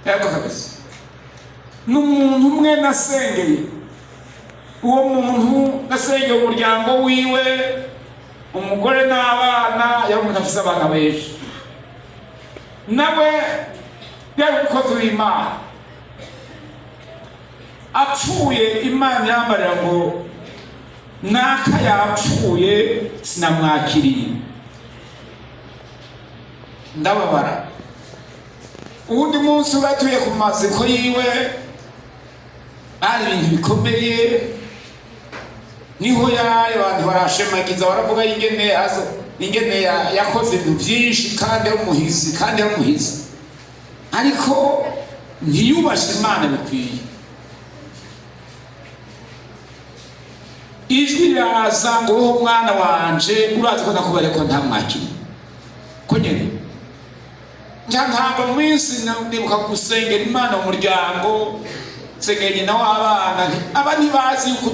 yego kabisa. N'umuntu umwe nasengeye, uwo muntu nasengeye umuryango wiwe, umugore n'abana, yari umuntu afise abana benshi, nawe yari umukozi w'Imana. Apfuye Imana yamarira ngo naka yapfuye sinamwakiriye, ndababara. Uwundi munsi batuye ku maziko yiwe, ari ibintu bikomeye, niho yaje abantu barashemagiza baravuga ingene yakoze ibintu byinshi kandi ari umuhizi, ariko ntiyubashe Imana bikwiye. Ijwi riraza ngo wowe mwana wanje urazi ko nakubare ko ntamwakiriye ko nyene. Ntabwo mu minsi ndibuka gusengera Imana mu muryango, nsengera nyina w'abana, aba ntibazi yuko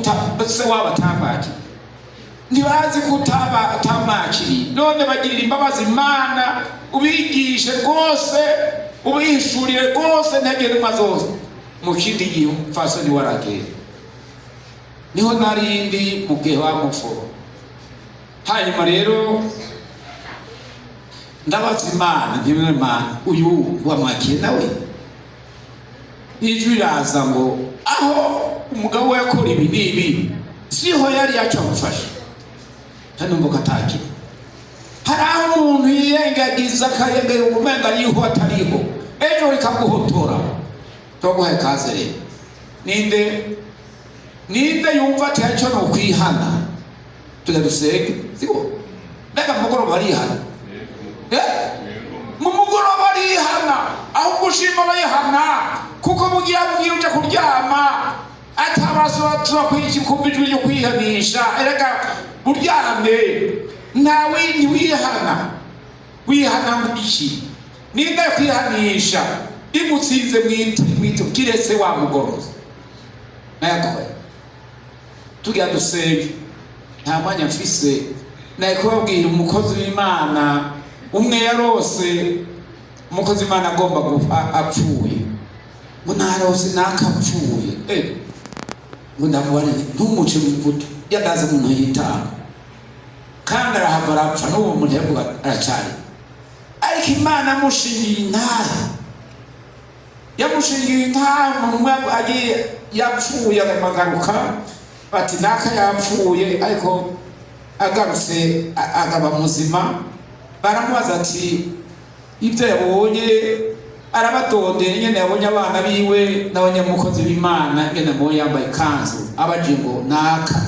se waba atamwakiriye, ntibazi ko atamwakiriye. None bagirira imbabazi Imana, ubigishe rwose, ubihishurire rwose, ntagende mazose. Mu kindi gihe umupfasoni waragenda, niho narindi mu gihe wamuforo. Hanyuma rero ndabaza Imana, ndimwe Imana, uyu wamwakiriye nawe? Ijwi riraza ngo aho umugabo we yakora ibi n'ibi, siho yari yacu amufasha, ntanumva ko atakiri. Hari aho umuntu yirengagiza akayegera umenga ariho atariho, ejo rikaguhotora. Tuguhaye ikaze rero. Ninde yumva ati icyo no kwihana tujya dusenge, siko mbega mugoroba arihana, mu mugoroba arihana, aho gushima barihana, kuko mugira uje kuryama atabaso turakwiki kumvijwe ryo kwihanisha. Erega uryamye nawe wihana ngiki, ninde kwihanisha imutsinze mwito kiretse wa mugoroza nayakoye. Tujya dusenge, nta mwanya mfise nakubabwira umukozi w'Imana umwe yarose, umukozi w'Imana agomba gupfa apfuye, ngo narose nakapfuye, ngo ndamubare ntumuce mu mvuto yadaze umuntu yitanga kandi arahava arapfa, n'uwo muntu yavuga aracyari. Ariko Imana yamushingiye intahe, umuntu umwe agiye yapfuye agamagaruka, bati naka yapfuye, ariko agarutse agaba muzima. Baramubaza ati ibyo yabonye, arabadondera nyene yabonye abana biwe n'abanyamukozi b'Imana, nyene mo yambaye ikanzu, abaje ngo naka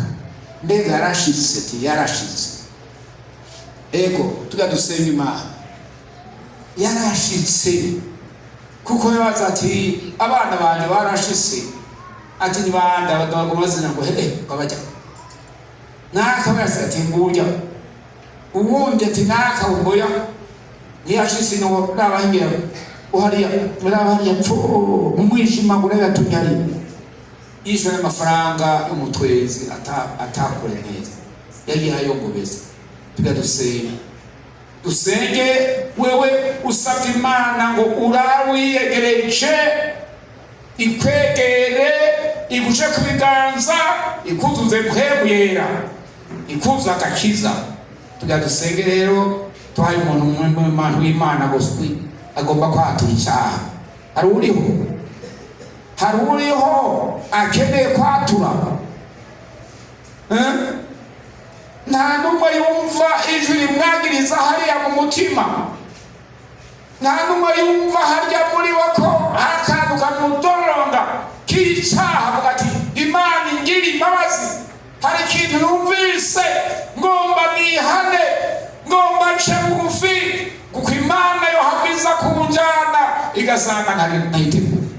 mbega yarashitse, ati yarashitse. Ego tujya dusenga Imana, yarashitse kuko yabaza ati abana banje barashitse, ati nibanda bagomazina ngo babajya naka barase, ati ngurya ubundi, ati naka umboya ntiyashitse no nabahingira uhariya pfu umwijima ngo yatunyari yishyura amafaranga y'umutwezi atakore neza, yagiye ayongobeza. Tujya dusenge wewe usabye Imana ngo urawiyegereje, ikwegere, igushe ku biganza, ikuzuze mpwemu yera, ikuzuza agakiza. Tujya dusenge rero, tuhaye umuntu w'Imana guswi agomba kwatura icyaha. Hari uriho akeneye kwatura, nta n'umwe yumva ijwi rimwagiriza hariya mu mutima, nta n'umwe yumva harya muri we ko akantu kamudoronga k'icyaha, avuga ati Imana ingire imbabazi, hari ikintu yumvise ngomba nihane, ngomba nce bugufi, kuko Imana yohaviza kunjana igasanga ntayiteguye.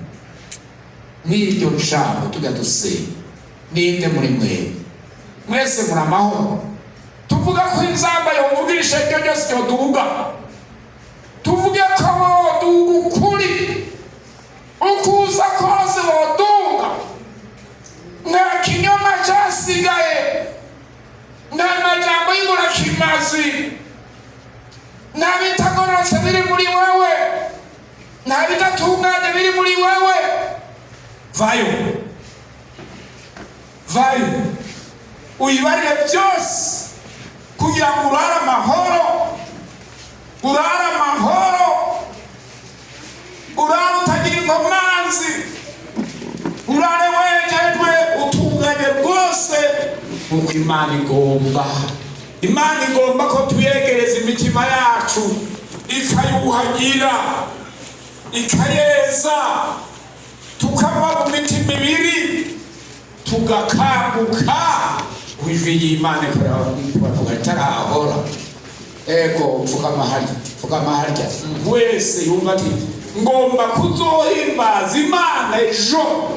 N'iryo jambo tujya dusenga, ninde muri mwese muri amahoro, tuvuga ko inzamba yomuvugisha ibyo byose yoduga, tuvuge ko woduga ukuri, ukuza kose woduga, nta kinyoma cyasigaye, nta majambo y'ingurakimazi, nta bitagororotse biri muri wewe, nta bidatunganye biri muri wewe, vayo uyibarire byose kugira ngo urare amahoro, urare utagira inkomanzi, urare wejejwe utunganye rwose nk'uko Imana igomba ko tuyegereza imitima yacu ikayuhagira ikayeza, tukava mu mitima ibiri tugakanguka ijwi y'Imana ikavuga itarahora. Ego pfukama harya wese yumva ati ngomba kuzohimbaza Imana ejo,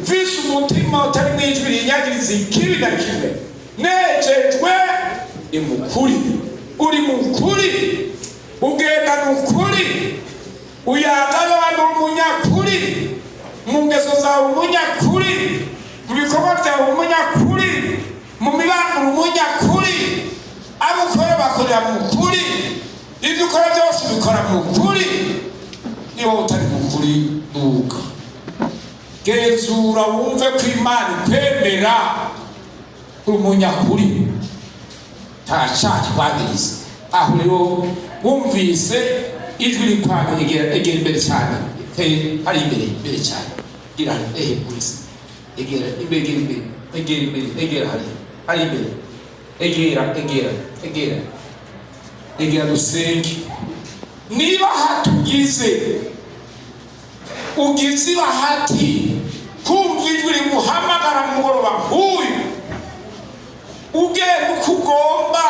mfise umutima utari mw'ijwi rinyagiriza ikibi na kimwe, nejejwe uri mukuri, ugendana ukuri, uyagabana umunyakuri, mu ngeso zawe umunyakuri, mu bikorwa byawe umunyakuri, mu mibano umunyakuri, abo ukora bakorera mu kuri, ibyo ukora byose ubikora mu kuri. Niba utari mu kuri duka, genzura wumve ko Imana ikwemera umunyakuri, ntacyaha kwagiriza. Aho rero wumvise ijwi rikwanga egera imbere cyane, hari imbere cyane, gira polisi egera imbere, hari imbere, egera dusenge. Niba hatugize ugize bahati kumva ijwi rimuhamagara mu mugoroba nk'uyu, ugenda uko ugomba,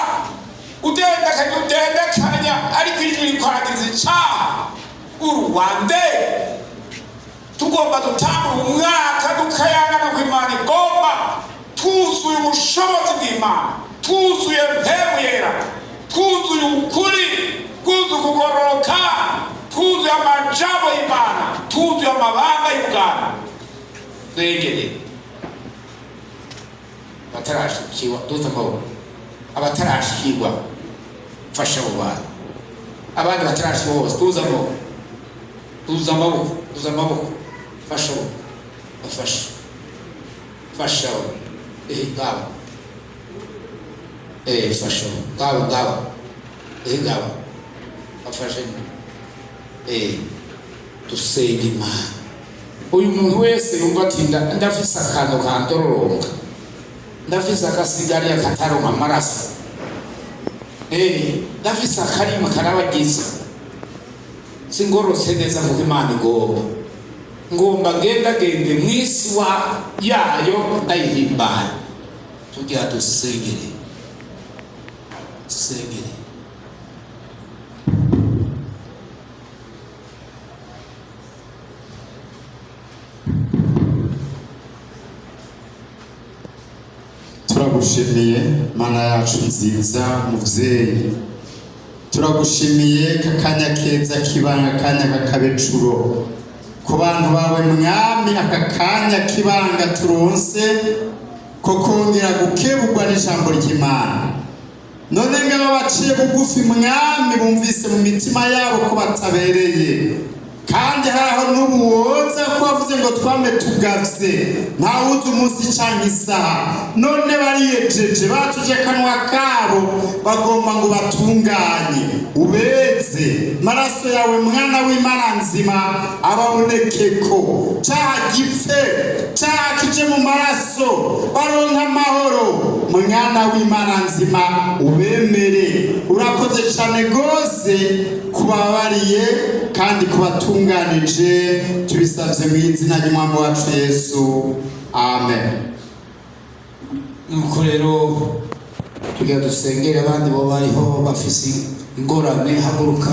udendekanya, ariko ijwi rikwagiza icyaha, uruwande tugomba dutangura umwaka dukayangana ku Imana igomba, twuzuye ubushobozi bw'Imana, twuzuye mpemu yera, twuzuye ukuri, twuzuye kugororoka, twuzuye amajambo y'Imana, twuzuye amabanga y'Ubwami. Twegere batarashikirwa, duta amaboko, abatarashikirwa fasha abo bantu, abandi batarashikirwa bose tuza amaboko, fasha abo ngabo, fasha ngabo afashe dusenge Imana. Uyu muntu wese yumva ati ndafise akantu kandororonga, ndafise akasigariya kataronka amaraso, ndafise akarima karabagiza, singorose neza nk'uko Imana ngomba gendagende mw'isi yayo ndayihimbara. Tugira dusengere. Turagushimiye Mana yacu nziza, muvyeyi, turagushimiye kakanya keza kibanga, kanya kakabecuro ku bantu bawe Mwami, aka kanya kibanga turonse ko kongera gukebugwa n'ijambo ry'Imana. None ngabo baciye bugufi Mwami, bumvise mu mitima yabo ko batabereye, kandi haraho n'ubuwoza ko wavuze ngo twame tugavye ntawuzi umunsi canke isaha. None bariyejeje, batuje kanwa kabo, bagomba ngo batunganye, ubeze maraso yawe Mwana w'Imana nzima ababonekeko, caha gipfe, caha kije mu maraso, baronka amahoro. Mwana w'Imana nzima ubemere. Urakoze cane gose kubabariye kandi kubatunganije, tubisavye mu izina ry'Umwami wacu Yesu, amen. Nuko rero tugira dusengere abandi bo bariho bafise ingorane, haguruka.